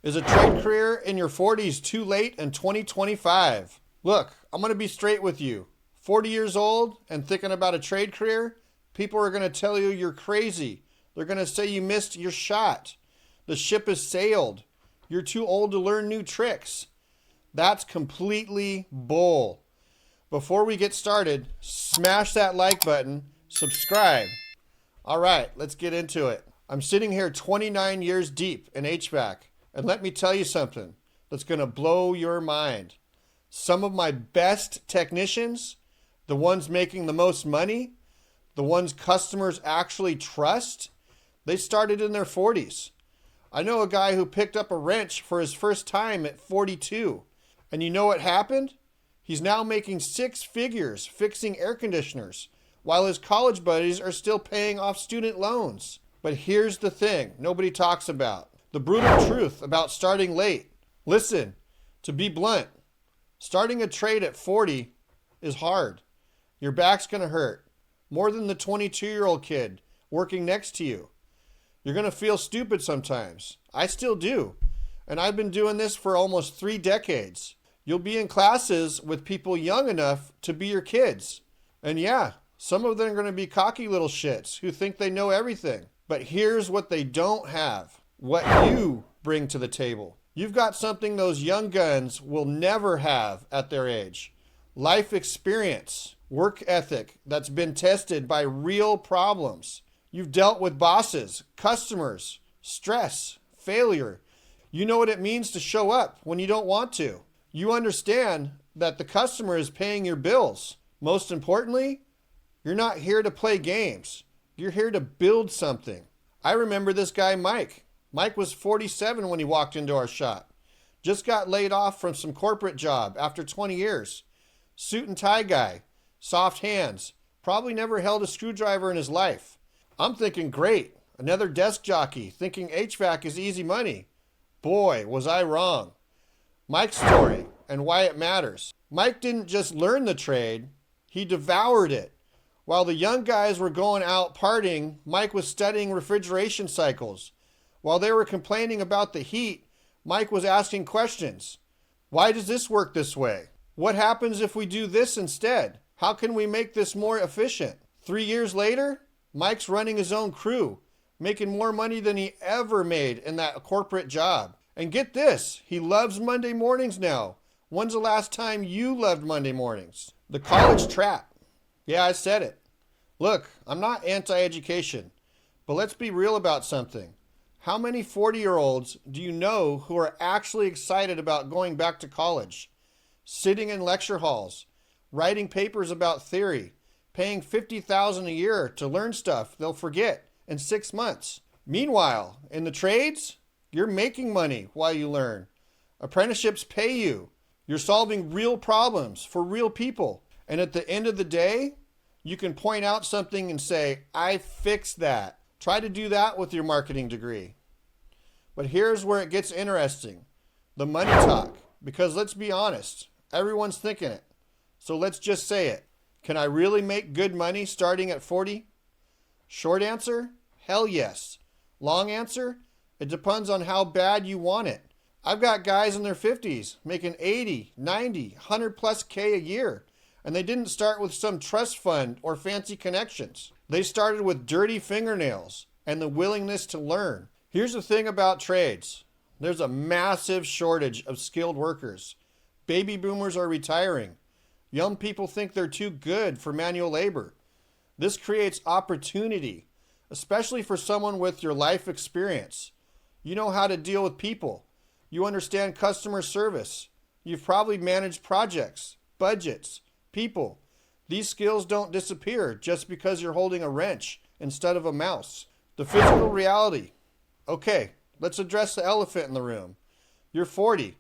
Is a trade career in your 40s too late in 2025? Look, I'm going to be straight with you. 40 years old and thinking about a trade career, people are going to tell you you're crazy. They're going to say you missed your shot. The ship has sailed. You're too old to learn new tricks. That's completely bull. Before we get started, smash that like button, subscribe. All right, let's get into it. I'm sitting here 29 years deep in HVAC, and let me tell you something that's going to blow your mind. Some of my best technicians, the ones making the most money, the ones customers actually trust, they started in their 40s. I know a guy who picked up a wrench for his first time at 42. And you know what happened? He's now making 6 figures fixing air conditioners, while his college buddies are still paying off student loans. But here's the thing nobody talks about. The brutal truth about starting late. Listen, to be blunt, starting a trade at 40 is hard. Your back's going to hurt more than the 22-year-old kid working next to you. You're going to feel stupid sometimes. I still do. And I've been doing this for almost 3 decades. You'll be in classes with people young enough to be your kids. And yeah, some of them are going to be cocky little shits who think they know everything. But here's what they don't have. What you bring to the table. You've got something those young guns will never have at their age. Life experience, work ethic that's been tested by real problems. You've dealt with bosses, customers, stress, failure. You know what it means to show up when you don't want to. You understand that the customer is paying your bills. Most importantly, you're not here to play games. You're here to build something. I remember this guy, Mike. Mike was 47 when he walked into our shop. Just got laid off from some corporate job after 20 years. Suit and tie guy, soft hands, probably never held a screwdriver in his life. I'm thinking, great, another desk jockey, thinking HVAC is easy money. Boy, was I wrong. Mike's story and why it matters. Mike didn't just learn the trade, he devoured it. While the young guys were going out partying, Mike was studying refrigeration cycles. While they were complaining about the heat, Mike was asking questions. Why does this work this way? What happens if we do this instead? How can we make this more efficient? 3 years later, Mike's running his own crew, making more money than he ever made in that corporate job. And get this, he loves Monday mornings now. When's the last time you loved Monday mornings? The college trap. Yeah, I said it. Look, I'm not anti-education, but let's be real about something. How many 40-year-olds do you know who are actually excited about going back to college? Sitting in lecture halls, writing papers about theory, paying $50,000 a year to learn stuff they'll forget in 6 months. Meanwhile, in the trades, you're making money while you learn. Apprenticeships pay you. You're solving real problems for real people. And at the end of the day, you can point out something and say, I fixed that. Try to do that with your marketing degree. But here's where it gets interesting. The money talk. Because let's be honest, everyone's thinking it. So let's just say it. Can I really make good money starting at 40? Short answer, hell yes. Long answer, it depends on how bad you want it. I've got guys in their 50s making 80, 90, 100 plus K a year. And they didn't start with some trust fund or fancy connections. They started with dirty fingernails and the willingness to learn. Here's the thing about trades. There's a massive shortage of skilled workers. Baby boomers are retiring. Young people think they're too good for manual labor. This creates opportunity, especially for someone with your life experience. You know how to deal with people. You understand customer service. You've probably managed projects, budgets, people. These skills don't disappear just because you're holding a wrench instead of a mouse. The physical reality. Okay, let's address the elephant in the room. You're 40.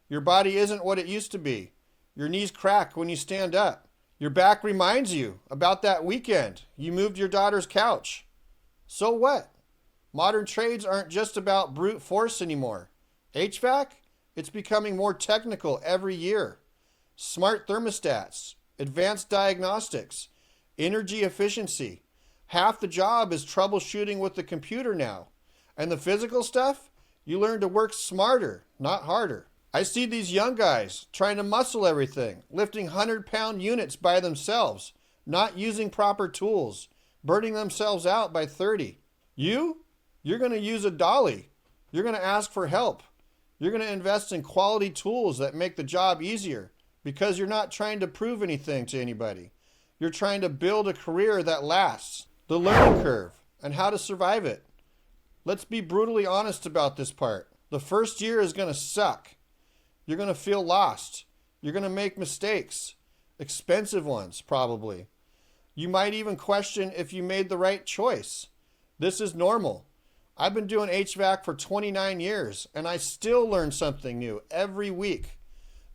Your body isn't what it used to be. Your knees crack when you stand up. Your back reminds you about that weekend you moved your daughter's couch. So what? Modern trades aren't just about brute force anymore. HVAC? It's becoming more technical every year. Smart thermostats, advanced diagnostics, energy efficiency. Half the job is troubleshooting with the computer now. And the physical stuff? You learn to work smarter, not harder. I see these young guys trying to muscle everything, lifting 100-pound units by themselves, not using proper tools, burning themselves out by 30. You're going to use a dolly. You're going to ask for help. You're going to invest in quality tools that make the job easier because you're not trying to prove anything to anybody. You're trying to build a career that lasts. The learning curve and how to survive it. Let's be brutally honest about this part. The first year is going to suck. You're going to feel lost. You're going to make mistakes. Expensive ones, probably. You might even question if you made the right choice. This is normal. I've been doing HVAC for 29 years, and I still learn something new every week.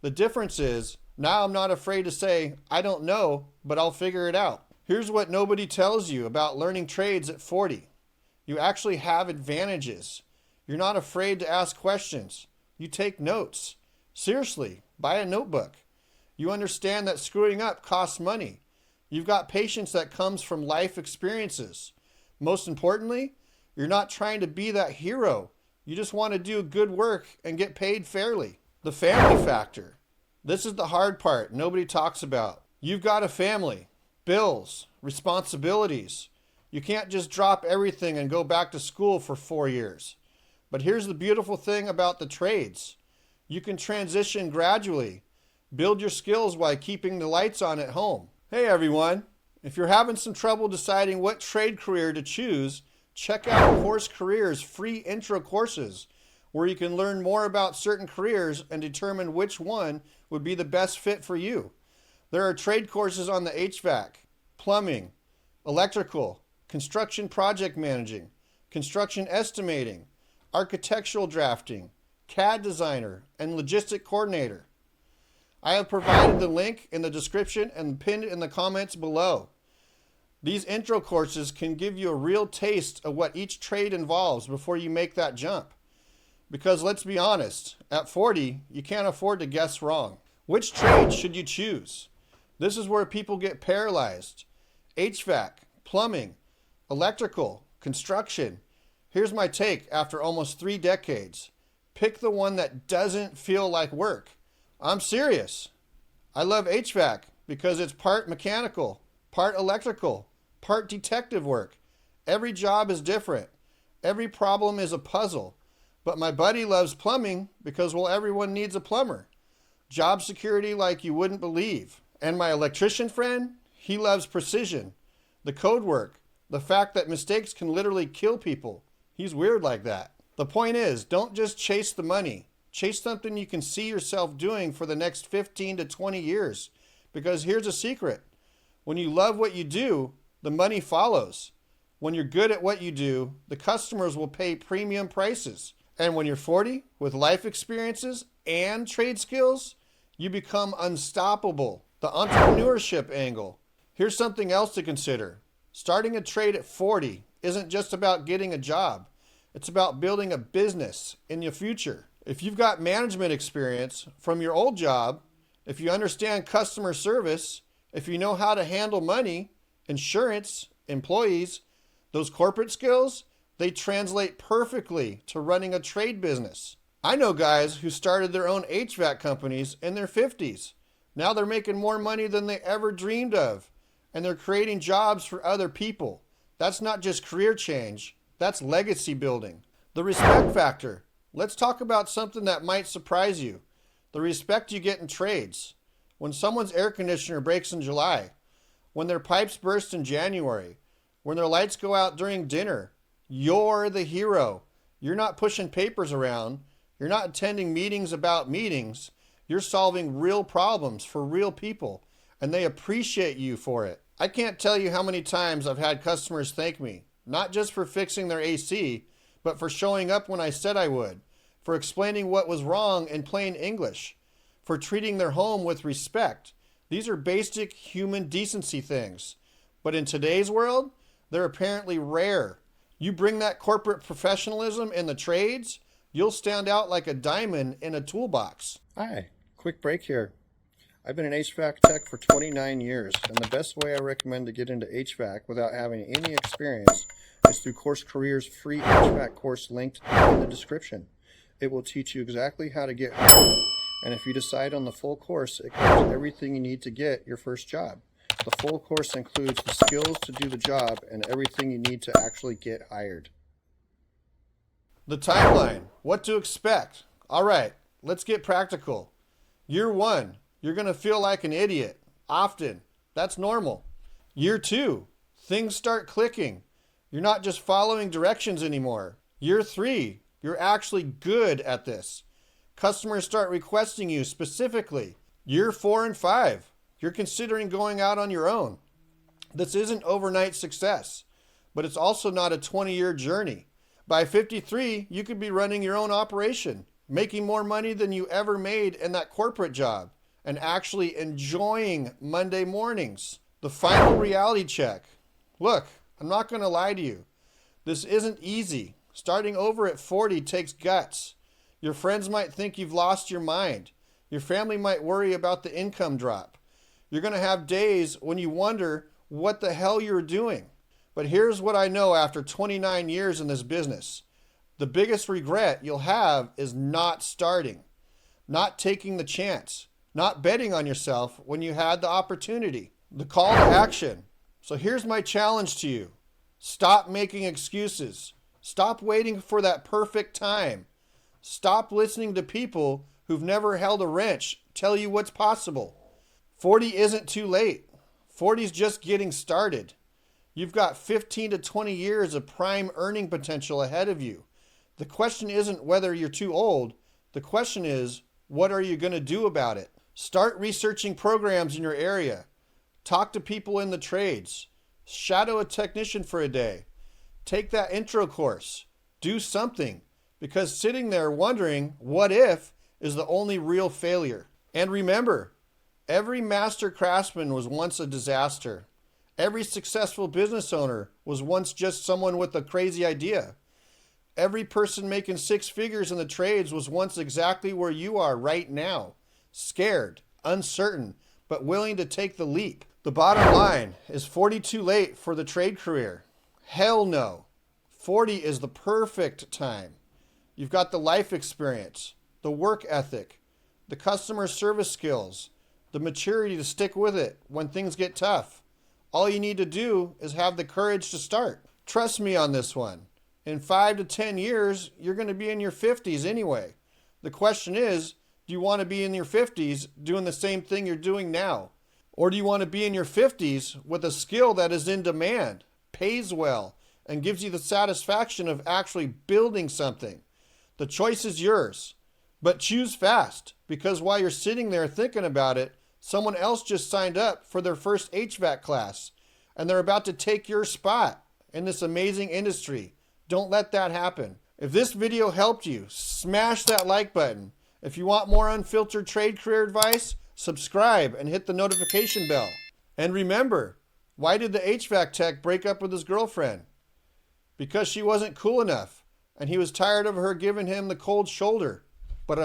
The difference is, now I'm not afraid to say, I don't know, but I'll figure it out. Here's what nobody tells you about learning trades at 40. You actually have advantages. You're not afraid to ask questions. You take notes. Seriously, buy a notebook. You understand that screwing up costs money. You've got patience that comes from life experiences. Most importantly, you're not trying to be that hero. You just want to do good work and get paid fairly. The family factor. This is the hard part nobody talks about. You've got a family, bills, responsibilities. You can't just drop everything and go back to school for 4 years. But here's the beautiful thing about the trades. You can transition gradually. Build your skills while keeping the lights on at home. Hey everyone, if you're having some trouble deciding what trade career to choose, check out Course Careers' free intro courses, where you can learn more about certain careers and determine which one would be the best fit for you. There are trade courses on the HVAC, plumbing, electrical, construction project managing, construction estimating, architectural drafting, CAD designer, and logistic coordinator. I have provided the link in the description and pinned in the comments below. These intro courses can give you a real taste of what each trade involves before you make that jump. Because let's be honest, at 40, you can't afford to guess wrong. Which trade should you choose? This is where people get paralyzed. HVAC, plumbing, electrical, construction. Here's my take after almost 3 decades. Pick the one that doesn't feel like work. I'm serious. I love HVAC because it's part mechanical, part electrical, part detective work. Every job is different. Every problem is a puzzle. But my buddy loves plumbing because, well, everyone needs a plumber. Job security like you wouldn't believe. And my electrician friend, he loves precision, the code work, the fact that mistakes can literally kill people. He's weird like that. The point is, don't just chase the money. Chase something you can see yourself doing for the next 15 to 20 years. Because here's a secret. When you love what you do, the money follows. When you're good at what you do, the customers will pay premium prices. And when you're 40, with life experiences and trade skills, you become unstoppable. The entrepreneurship angle. Here's something else to consider. Starting a trade at 40 isn't just about getting a job. It's about building a business in your future. If you've got management experience from your old job, if you understand customer service, if you know how to handle money, insurance, employees, those corporate skills, they translate perfectly to running a trade business. I know guys who started their own HVAC companies in their 50s. Now they're making more money than they ever dreamed of, and they're creating jobs for other people. That's not just career change, that's legacy building. The respect factor. Let's talk about something that might surprise you. The respect you get in trades. When someone's air conditioner breaks in July, when their pipes burst in January, when their lights go out during dinner, you're the hero. You're not pushing papers around. You're not attending meetings about meetings. You're solving real problems for real people, and they appreciate you for it. I can't tell you how many times I've had customers thank me, not just for fixing their AC, but for showing up when I said I would, for explaining what was wrong in plain English, for treating their home with respect. These are basic human decency things. But in today's world, they're apparently rare. You bring that corporate professionalism in the trades, you'll stand out like a diamond in a toolbox. Hi, quick break here. I've been an HVAC tech for 29 years, and the best way I recommend to get into HVAC without having any experience is through Course Careers' free HVAC course linked in the description. It will teach you exactly how to get hired. And if you decide on the full course, it covers everything you need to get your first job. The full course includes the skills to do the job and everything you need to actually get hired. The timeline, what to expect. All right, let's get practical. Year 1, you're going to feel like an idiot, often. That's normal. Year 2, things start clicking. You're not just following directions anymore. Year 3, you're actually good at this. Customers start requesting you specifically. Year 4 and 5, you're considering going out on your own. This isn't overnight success, but it's also not a 20-year journey. By 53, you could be running your own operation, making more money than you ever made in that corporate job, and actually enjoying Monday mornings. The final reality check. Look, I'm not going to lie to you. This isn't easy. Starting over at 40 takes guts. Your friends might think you've lost your mind. Your family might worry about the income drop. You're going to have days when you wonder what the hell you're doing. But here's what I know after 29 years in this business. The biggest regret you'll have is not starting, not taking the chance, not betting on yourself when you had the opportunity. The call to action. So here's my challenge to you. Stop making excuses. Stop waiting for that perfect time. Stop listening to people who've never held a wrench tell you what's possible. 40 isn't too late. 40's just getting started. You've got 15 to 20 years of prime earning potential ahead of you. The question isn't whether you're too old. The question is, what are you going to do about it? Start researching programs in your area. Talk to people in the trades. Shadow a technician for a day. Take that intro course. Do something. Because sitting there wondering, what if, is the only real failure. And remember, every master craftsman was once a disaster. Every successful business owner was once just someone with a crazy idea. Every person making 6 figures in the trades was once exactly where you are right now. Scared, uncertain, but willing to take the leap. The bottom line, is 40 too late for the trade career? Hell no. 40 is the perfect time. You've got the life experience, the work ethic, the customer service skills, the maturity to stick with it when things get tough. All you need to do is have the courage to start. Trust me on this one. In 5 to 10 years, you're going to be in your 50s anyway. The question is, do you want to be in your 50s doing the same thing you're doing now? Or do you want to be in your 50s with a skill that is in demand, pays well, and gives you the satisfaction of actually building something? The choice is yours. But choose fast, because while you're sitting there thinking about it, someone else just signed up for their first HVAC class, and they're about to take your spot in this amazing industry. Don't let that happen. If this video helped you, smash that like button. If you want more unfiltered trade career advice, subscribe and hit the notification bell. And remember, why did the HVAC tech break up with his girlfriend? Because she wasn't cool enough, and he was tired of her giving him the cold shoulder. But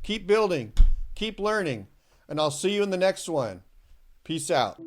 keep building, keep learning, and I'll see you in the next one. Peace out.